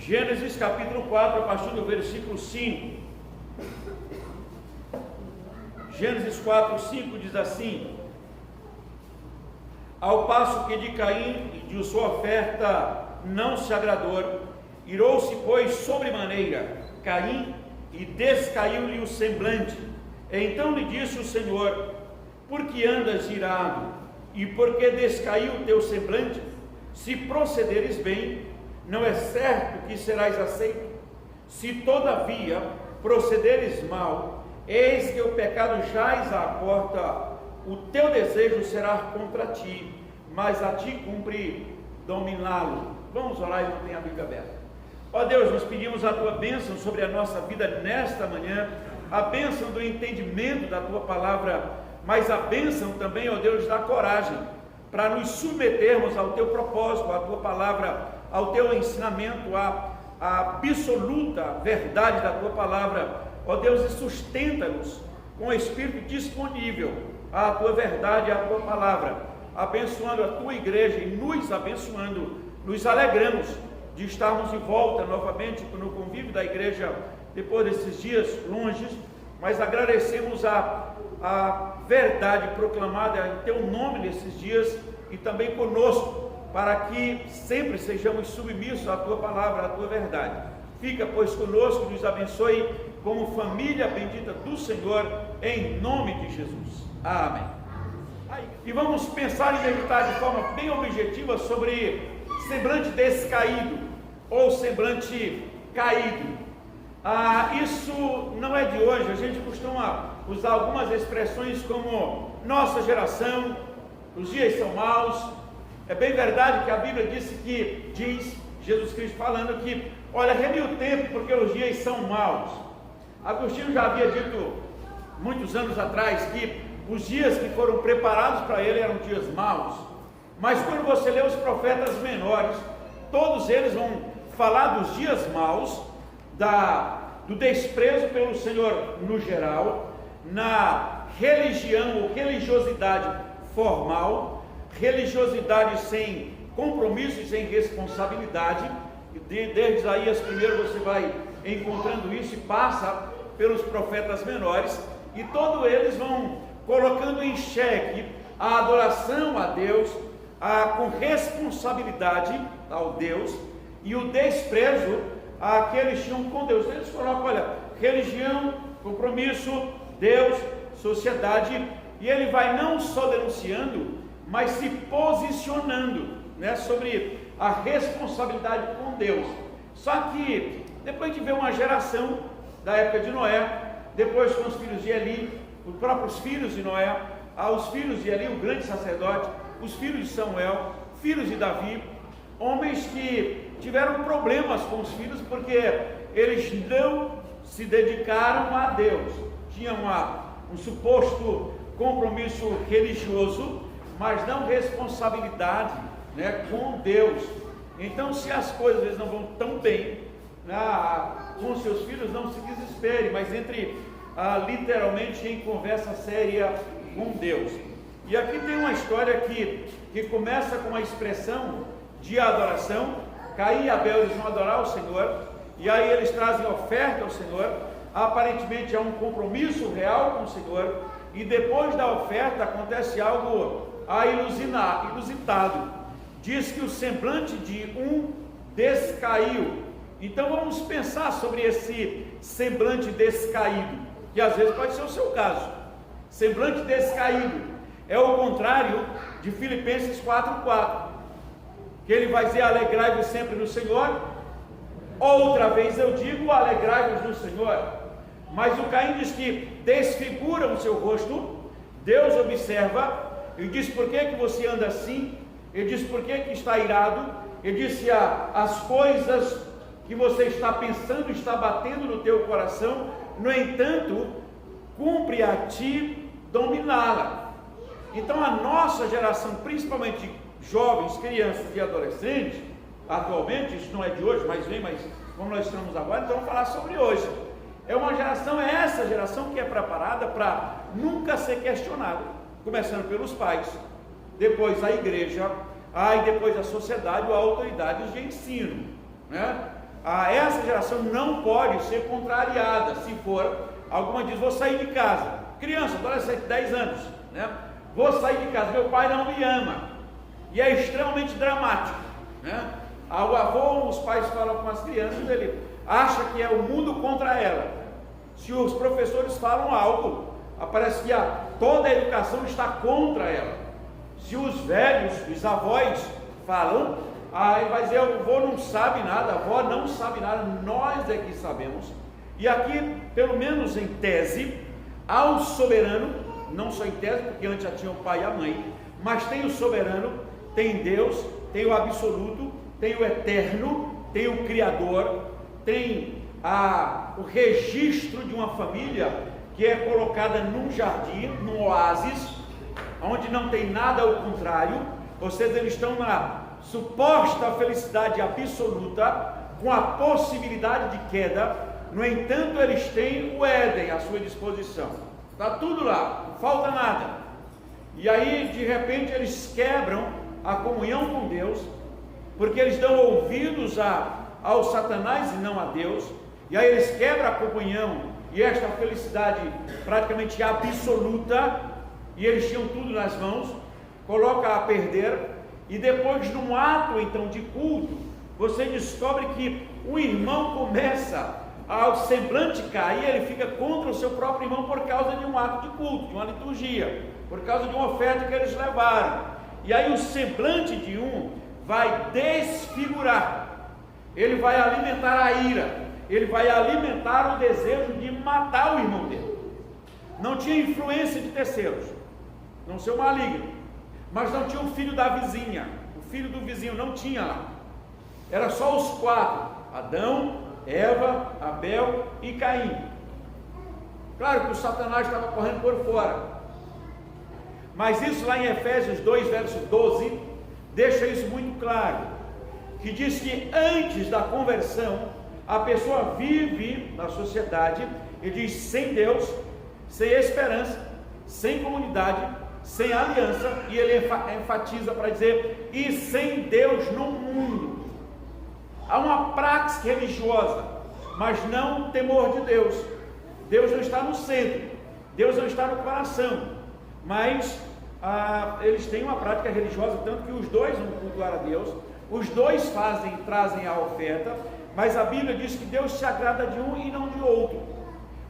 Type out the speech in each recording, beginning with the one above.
Gênesis capítulo 4, a partir do versículo 5. Gênesis 4, 5 diz assim: ao passo que de Caim e de sua oferta não se agradou, irou-se, pois, sobremaneira Caim, e descaiu-lhe o semblante. Então lhe disse o Senhor: por que andas irado, e por que descaiu o teu semblante? Se procederes bem, não é certo que serás aceito. Se todavia procederes mal, eis que o pecado jaz à porta, o teu desejo será contra ti, mas a ti cumpre dominá-lo. Vamos orar e mantenha a Bíblia aberta. Ó Deus, nós pedimos a tua bênção sobre a nossa vida nesta manhã, a bênção do entendimento da tua palavra, mas a bênção também, ó Deus, da coragem, para nos submetermos ao teu propósito, à tua palavra, ao teu ensinamento, à absoluta verdade da tua palavra. Ó Deus, e sustenta-nos com o Espírito disponível à tua verdade, à tua palavra, abençoando a tua igreja e nos abençoando. Nos alegramos de estarmos de volta novamente no convívio da igreja depois desses dias longes, mas agradecemos a verdade proclamada em teu nome nesses dias e também conosco, para que sempre sejamos submissos à tua palavra, à tua verdade. Fica, pois, conosco, nos abençoe como família bendita do Senhor, em nome de Jesus. Amém. E vamos pensar e meditar de forma bem objetiva sobre semblante descaído ou semblante caído. Isso não é de hoje. A gente costuma usar algumas expressões como nossa geração, os dias são maus. É bem verdade que a Bíblia diz Jesus Cristo falando que, olha, reme o tempo porque os dias são maus. Agostinho já havia dito muitos anos atrás que os dias que foram preparados para ele eram dias maus, mas quando você lê os profetas menores, todos eles vão falar dos dias maus, do desprezo pelo Senhor no geral, na religião ou religiosidade formal, religiosidade sem compromisso e sem responsabilidade. Desde Isaías primeiro você vai encontrando isso e passa pelos profetas menores, e todos eles vão colocando em xeque a adoração a Deus, com responsabilidade ao Deus, e o desprezo que eles tinham com Deus. Eles colocam, olha, religião, compromisso, Deus, sociedade, e ele vai não só denunciando, mas se posicionando, né, sobre a responsabilidade com Deus. Só que depois de ver uma geração da época de Noé, depois com os filhos de Eli, os próprios filhos de Noé, os filhos de Eli, o grande sacerdote, os filhos de Samuel, filhos de Davi, homens que tiveram problemas com os filhos porque eles não se dedicaram a Deus, tinham um suposto compromisso religioso, mas não responsabilidade, né, com Deus. Então, se as coisas às vezes não vão tão bem, com seus filhos, não se desespere, mas entre literalmente em conversa séria com Deus. E aqui tem uma história que começa com uma expressão de adoração. Caim e Abel, eles vão adorar o Senhor, e aí eles trazem oferta ao Senhor. Aparentemente é um compromisso real com o Senhor, e depois da oferta acontece algo inusitado. Diz que o semblante de um descaiu. Então vamos pensar sobre esse semblante descaído, que às vezes pode ser o seu caso. Semblante descaído é o contrário de Filipenses 4:4, que ele vai dizer: alegrai-vos sempre no Senhor. Outra vez eu digo: alegrai-vos no Senhor. Mas o Caim diz que desfigura o seu rosto. Deus observa e diz: por que você anda assim? Ele diz: por que está irado? Ele disse: as coisas que você está pensando está batendo no teu coração, no entanto, cumpre a ti dominá-la. Então a nossa geração, principalmente jovens, crianças e adolescentes, atualmente, isso não é de hoje, mas como nós estamos agora, então vamos falar sobre hoje. Essa geração que é preparada para nunca ser questionada, começando pelos pais, depois a igreja, e depois a sociedade ou autoridades de ensino, né? essa geração não pode ser contrariada. Se for, alguma diz, vou sair de casa, criança, adolescente, 10 anos, né? Vou sair de casa, meu pai não me ama, e é extremamente dramático, né? O avô, os pais falam com as crianças, ele acha que é o mundo contra ela. Se os professores falam algo, parece que toda a educação está contra ela. Se os velhos, os avós falam, aí vai dizer, o avô não sabe nada, a avó não sabe nada, nós é que sabemos. E aqui, pelo menos em tese, há o soberano, não só em tese, porque antes já tinha o pai e a mãe, mas tem o soberano, tem Deus, tem o absoluto, tem o eterno, tem o criador, tem o registro de uma família que é colocada num jardim, num oásis, onde não tem nada ao contrário, ou seja, eles estão na suposta felicidade absoluta, com a possibilidade de queda. No entanto, eles têm o Éden à sua disposição, está tudo lá, não falta nada. E aí, de repente, eles quebram a comunhão com Deus, porque eles dão ouvidos ao Satanás e não a Deus, e aí eles quebram a comunhão e esta felicidade praticamente absoluta, e eles tinham tudo nas mãos, coloca a perder, e depois, num ato então de culto, você descobre que o irmão começa ao semblante cair, ele fica contra o seu próprio irmão por causa de um ato de culto, de uma liturgia, por causa de uma oferta que eles levaram, e aí o semblante de um vai desfigurar, ele vai alimentar a ira, ele vai alimentar o desejo de matar o irmão dele. Não tinha influência de terceiros, não ser maligno, mas não tinha o filho da vizinha, o filho do vizinho não tinha lá, era só os 4, Adão, Eva, Abel e Caim. Claro que o Satanás estava correndo por fora, mas isso lá em Efésios 2, verso 12, deixa isso muito claro, que diz que antes da conversão, a pessoa vive na sociedade, ele diz, sem Deus, sem esperança, sem comunidade, sem aliança, e ele enfatiza para dizer, e sem Deus no mundo. Há uma praxis religiosa, mas não temor de Deus. Deus não está no centro, Deus não está no coração, mas eles têm uma prática religiosa, tanto que os dois vão cultuar a Deus, os dois trazem a oferta, mas a Bíblia diz que Deus se agrada de um e não de outro.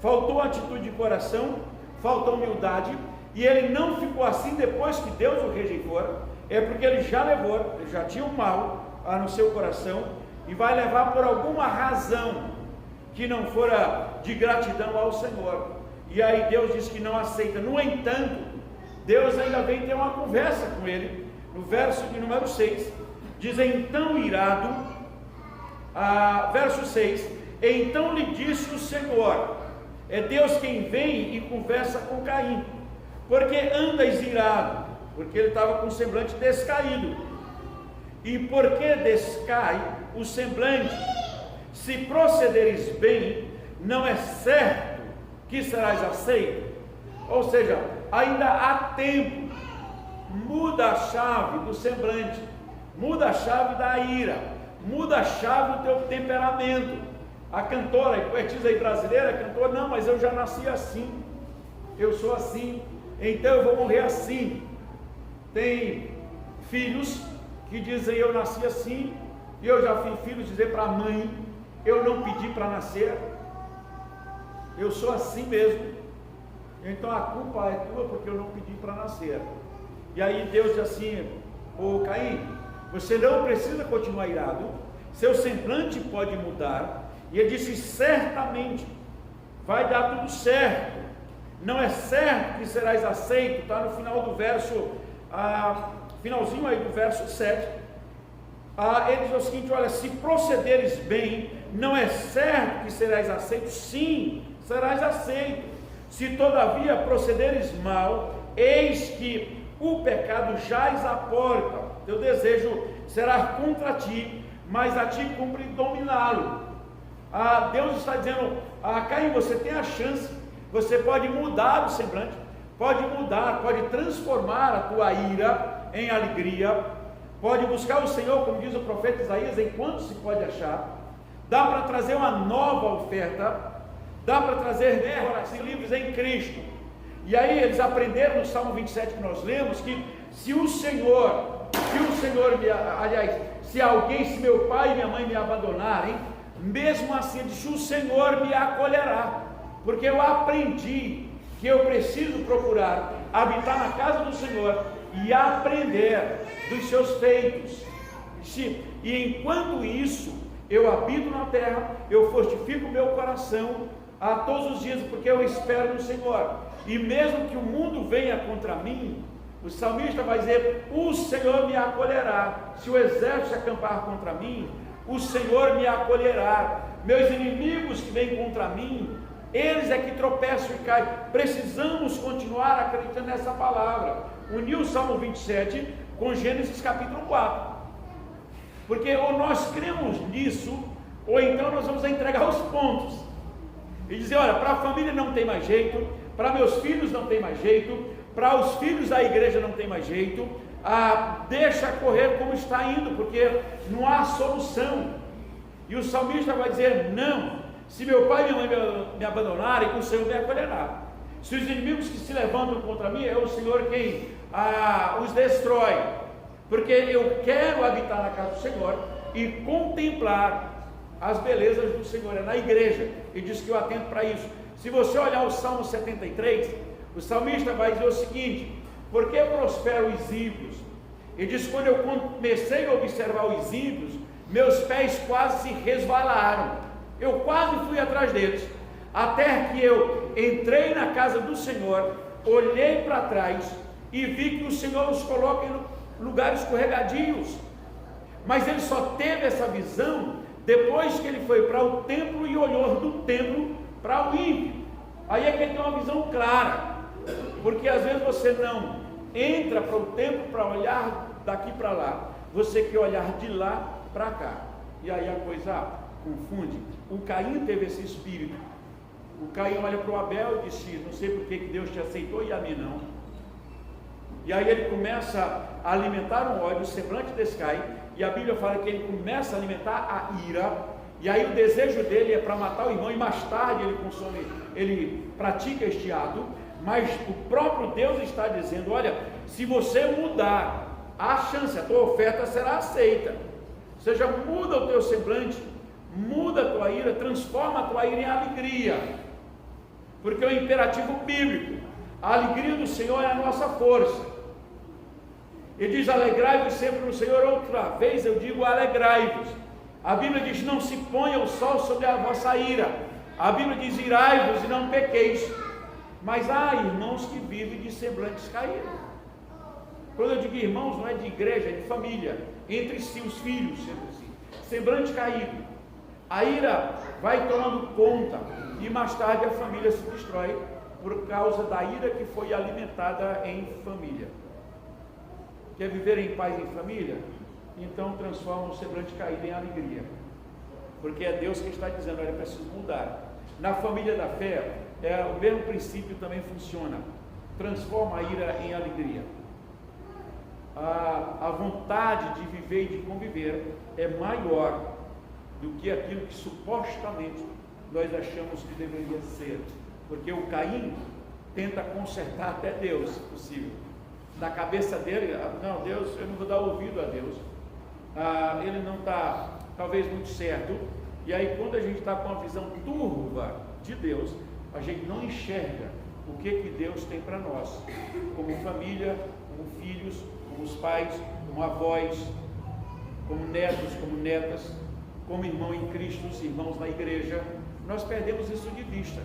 Faltou atitude de coração, faltou humildade, e ele não ficou assim depois que Deus o rejeitou, é porque ele já levou, ele já tinha o mal no seu coração, e vai levar por alguma razão que não fora de gratidão ao Senhor, e aí Deus diz que não aceita. No entanto, Deus ainda vem ter uma conversa com ele, no verso de número 6, diz, então irado, verso 6, então lhe disse o Senhor, é Deus quem vem e conversa com Caim, porque andas irado, porque ele estava com o semblante descaído, e porque descai o semblante, se procederes bem, não é certo que serás aceito. Ou seja, ainda há tempo, muda a chave do semblante, muda a chave da ira, muda a chave do teu temperamento. A cantora e poetisa aí brasileira cantou, não, mas eu já nasci assim, eu sou assim, então eu vou morrer assim. Tem filhos que dizem, eu nasci assim, e eu já vi filhos dizer para a mãe, eu não pedi para nascer, eu sou assim mesmo, então a culpa é tua porque eu não pedi para nascer. E aí Deus diz assim, ô Caim, você não precisa continuar irado, seu semblante pode mudar. E ele disse, certamente vai dar tudo certo, não é certo que serás aceito, está no final do verso, finalzinho aí do verso 7, ele diz o seguinte, olha, se procederes bem, não é certo que serás aceito, sim, serás aceito, se todavia procederes mal, eis que o pecado jaz à porta, teu desejo será contra ti, mas a ti cumpre dominá-lo. Deus está dizendo, Caim, você tem a chance, você pode mudar o semblante, pode mudar, pode transformar a tua ira em alegria, pode buscar o Senhor, como diz o profeta Isaías, enquanto se pode achar. dá para trazer uma nova oferta, dá para trazer livros em Cristo. E aí eles aprenderam no Salmo 27 que nós lemos, que se meu pai e minha mãe me abandonarem, mesmo assim, ele disse, o Senhor me acolherá, porque eu aprendi que eu preciso procurar habitar na casa do Senhor e aprender dos seus feitos. E enquanto isso, eu habito na terra, eu fortifico o meu coração a todos os dias, porque eu espero no Senhor. E mesmo que o mundo venha contra mim, o salmista vai dizer, o Senhor me acolherá. Se o exército acampar contra mim, o Senhor me acolherá. Meus inimigos que vêm contra mim, eles é que tropeçam e caem. Precisamos continuar acreditando nessa palavra. Unir o Salmo 27 com Gênesis capítulo 4. Porque ou nós cremos nisso, ou então nós vamos entregar os pontos. E dizer, olha, para a família não tem mais jeito, para meus filhos não tem mais jeito, para os filhos da igreja não tem mais jeito, deixa correr como está indo, porque não há solução. E o salmista vai dizer, não, se meu pai e minha mãe me abandonarem, o Senhor me acolherá. Se os inimigos que se levantam contra mim, é o Senhor quem os destrói, porque eu quero habitar na casa do Senhor e contemplar as belezas do Senhor. É na igreja, e diz que eu atento para isso. Se você olhar o Salmo 73, o salmista vai dizer o seguinte, por que prosperam os ímpios? Ele diz, quando eu comecei a observar os ímpios, meus pés quase se resvalaram, eu quase fui atrás deles, até que eu entrei na casa do Senhor, olhei para trás e vi que o Senhor os coloca em lugares escorregadios. Mas ele só teve essa visão depois que ele foi para o templo e olhou do templo para o ímpio. Aí é que ele tem uma visão clara, porque às vezes você não entra para o templo para olhar daqui para lá, você quer olhar de lá para cá, e aí a coisa confunde. O Caim teve esse espírito. O Caim olha para o Abel e disse, não sei por que Deus te aceitou e a mim não. E aí ele começa a alimentar um ódio, o semblante descai, e a Bíblia fala que ele começa a alimentar a ira, e aí o desejo dele é para matar o irmão, e mais tarde ele pratica este ato, mas o próprio Deus está dizendo, olha, se você mudar, há chance, a tua oferta será aceita. Ou seja, muda o teu semblante, muda a tua ira, transforma a tua ira em alegria, porque é o imperativo bíblico, a alegria do Senhor é a nossa força. Ele diz, alegrai-vos sempre no Senhor. Outra vez eu digo, alegrai-vos. A Bíblia diz, não se ponha o sol sobre a vossa ira. A Bíblia diz, irai-vos e não pequeis. Mas há irmãos que vivem de semblantes caídos. Quando eu digo irmãos, não é de igreja, é de família, entre si, os filhos, entre si. Semblante caído. A ira vai tomando conta, e mais tarde a família se destrói por causa da ira que foi alimentada em família. Quer viver em paz em família? Então transforma o semblante caído em alegria, porque é Deus que está dizendo, olha, preciso mudar. Na família da fé, o mesmo princípio também funciona, transforma a ira em alegria. A vontade de viver e de conviver é maior do que aquilo que supostamente nós achamos que deveria ser, porque o Caim tenta consertar até Deus, se possível. Na cabeça dele, não, Deus, eu não vou dar ouvido a Deus, ele não está talvez muito certo, e aí quando a gente está com uma visão turva de Deus, a gente não enxerga o que Deus tem para nós, como família, como filhos, como os pais, como avós, como netos, como netas, como irmão em Cristo, os irmãos na igreja. Nós perdemos isso de vista,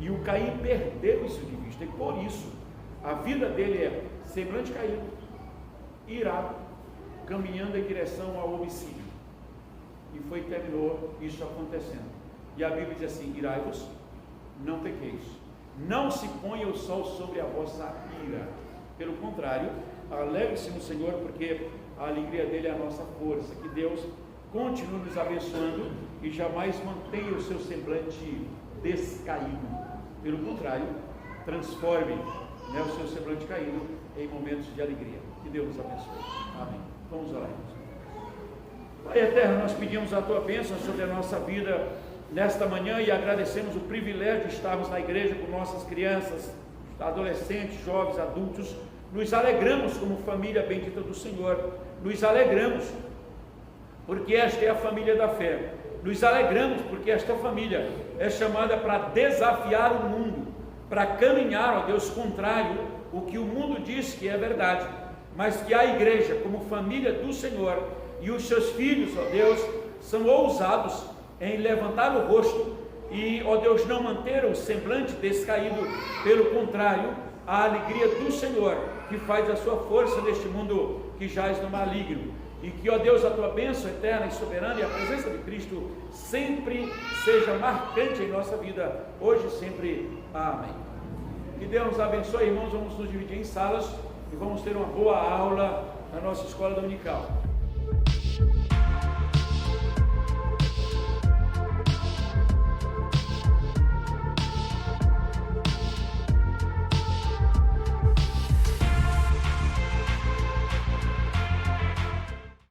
e o Caim perdeu isso de vista, e por isso a vida dele é semblante caído, irado, caminhando em direção ao homicídio, e terminou isso acontecendo. E a Bíblia diz assim, irai-vos, não pequeis, não se ponha o sol sobre a vossa ira, pelo contrário, alegre-se no Senhor, porque a alegria dele é a nossa força. Que Deus continue nos abençoando e jamais mantenha o seu semblante descaído, pelo contrário, transforme o seu semblante caído em momentos de alegria. Que Deus nos abençoe. Amém. Vamos orar. Pai eterno, nós pedimos a tua bênção sobre a nossa vida nesta manhã e agradecemos o privilégio de estarmos na igreja com nossas crianças, adolescentes, jovens, adultos. Nos alegramos como família bendita do Senhor, nos alegramos porque esta é a família da fé, nos alegramos porque esta família é chamada para desafiar o mundo, para caminhar, ó Deus, contrário o que o mundo diz que é verdade, mas que a igreja como família do Senhor e os seus filhos, ó Deus, são ousados em levantar o rosto e, ó Deus, não manter o semblante descaído, pelo contrário, a alegria do Senhor, que faz a sua força neste mundo que jaz no maligno. E que, ó Deus, a tua bênção eterna e soberana e a presença de Cristo sempre seja marcante em nossa vida, hoje e sempre. Amém. Que Deus nos abençoe, irmãos. Vamos nos dividir em salas e vamos ter uma boa aula na nossa escola dominical.